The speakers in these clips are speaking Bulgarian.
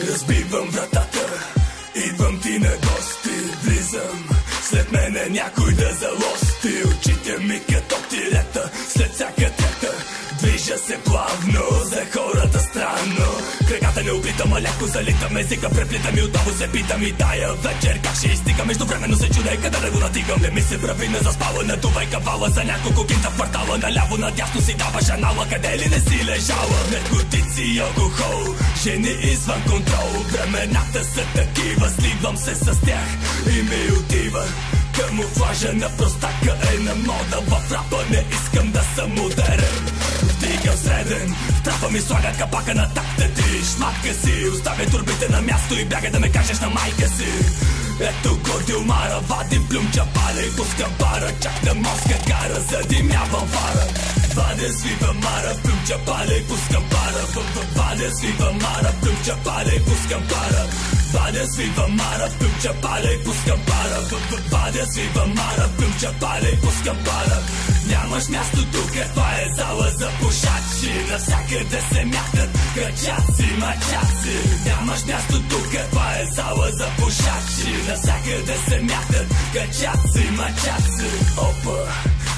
Разбивам вратата, идвам ти на гости, влизам, след мене някой да залости. Очите ми като тирета, след всяка трета движа се плавно, за хората странно. Краката не облитам, а леко залитам, езика преплитам и отново се питам. И тая вечер как ще изтикам, междувременно се чудя къде да го натигам. Не ми се прави на заспала, надувай кавала за няколко кинта в квартала. Наляво надясно си даваш анала, къде ли не си лежала. Наркотици и алкохол, жени извън контрол. Времената са такива, сливам се с тях и ми отива. Камуфлажа на простака е на мода, в рапа не искам да съм модерен. Вдигам среден, трапа ми слага капака на такта ти. Шматка си, оставя турбите на място и бяга да ме кажеш на майка си. Ето горди омара, вадим плюмча, паля и пускам пара. Чак на мозка кара, задимявам фара. Вадя свива мара, плюмча, паля и пускам пара. Вадя свива мара, плюмча, паля и пускам пара. Вадя свива мара, плюмча, паля и пускам пара. Вадя свива мара, плюмча, паля и пускам пара. Нямаш място тук, това е зала за пушачи. Навсякъде се мятат крачаци, мачаци. Нямаш място тук, това е зала за пушачи. Навсякъде се мятат крачаци, мачаци. Опа,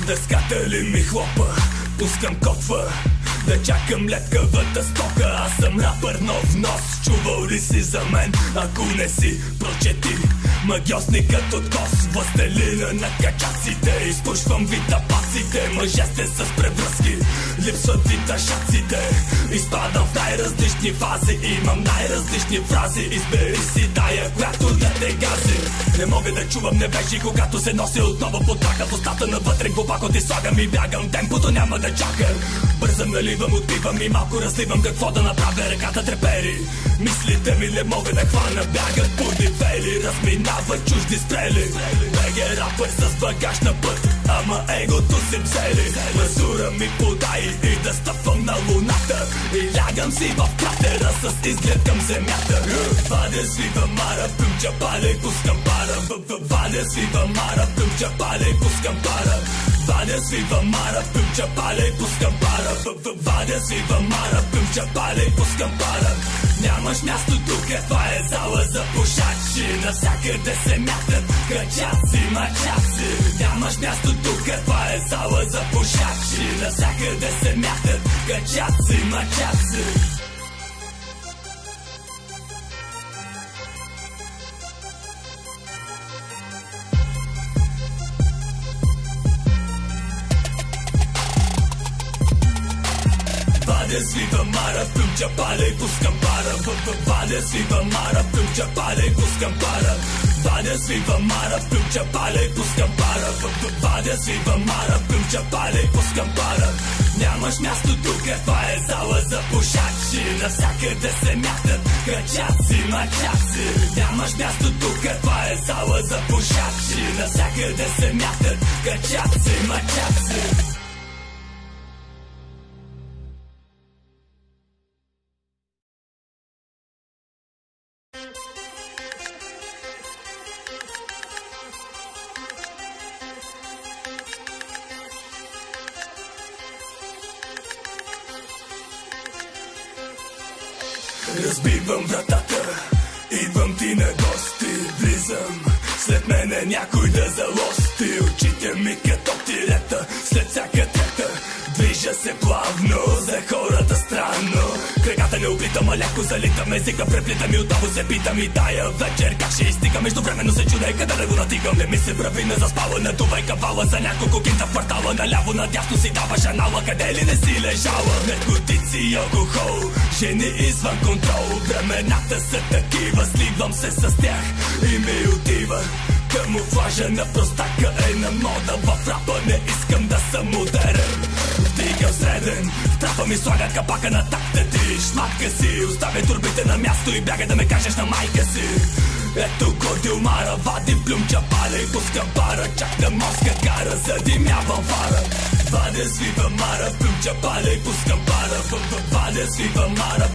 дъската ли ми хлопа, пускам котва да чакам леткавата стока. Аз съм рапър нов нос, чувал ли си за мен? Ако не си, прочети. Магиосникът от кос, властелина на качаците. Изпушвам витапаците, мъже сте с превръзки, липсват виташаците. Изпадам в най-различни фази, имам най-различни фрази. Избери си тая, която да те гази. Не мога да чувам невежи, когато се нося отново под трака. В устата навътре глубоко ти слагам и бягам, темпото няма да чака. Бързам, наливам, отпивам и малко разливам. Какво да направя, ръката трепери. Мислите ми не мога да хвана, бягат подивели, разминават чужди стрели. Беге рапър с багаж на път, ама егото си взели. Мазура ми подай и да стъпвам на луната и лягам си в кратера с изглед към земята. Вадя свива мара, плюмча, паля и пускам пара. Вадя свива мара, плюмча, паля и пускам пара. Вадя свива мара, плюмча, паля и пускам пара. Вадя свива мара, плюмча, паля и пускам пара. Нямаш място тук, това е зала за пушачи. Навсякъде се мятат крачаци, мачаци. Нямаш място тук, това е зала за пушачи. Навсякъде се мятат крачаци, мачаци. Вадя свива мара, плюмча, паля и пускам пара. Вадя свива мара, плюмча, паля и пускам пара. Вадя свива мара, плюмча, паля и пускам пара. Вадя свива мара, плюмча, паля и пускам пара. Нямаш място тук, това е зала за пушачи. Навсякъде се мятат крачаци, мачаци. Нямаш място тук, това е зала за пушачи. Навсякъде се мятат крачаци, мачаци. Разбивам вратата, идвам ти на гости, влизам, след мене някой да залости. Очите ми като тирета, след всяка трета движа се плавно, за хората странно. Краката не облитам, а леко залитам, езика преплитам и отново се питам. И тая вечер как ще изтикам, междувременно се чудя къде да го натигам. Не ми се прави на заспала, надувай кавала за няколко кинта в квартала. Наляво надясно си даваш анала, къде ли не си лежала. Наркотици и алкохол, жени извън контрол. Времената са такива, сливам се с тях и ми отива. Камуфлажа на простака е на мода, в рапа не искам да съм модерен. Вдигам среден, трапа ми слага капака на такта ти. Шматка си, оставя турбите на място и бяга да ме кажеш на майка си. Ето горди омара, вадим плюмча, паля и пускам пара. Чак на мозка кара, задимявам фара. Вадя свива мара, плюмча, паля и пускам пара. Вадя свива мара.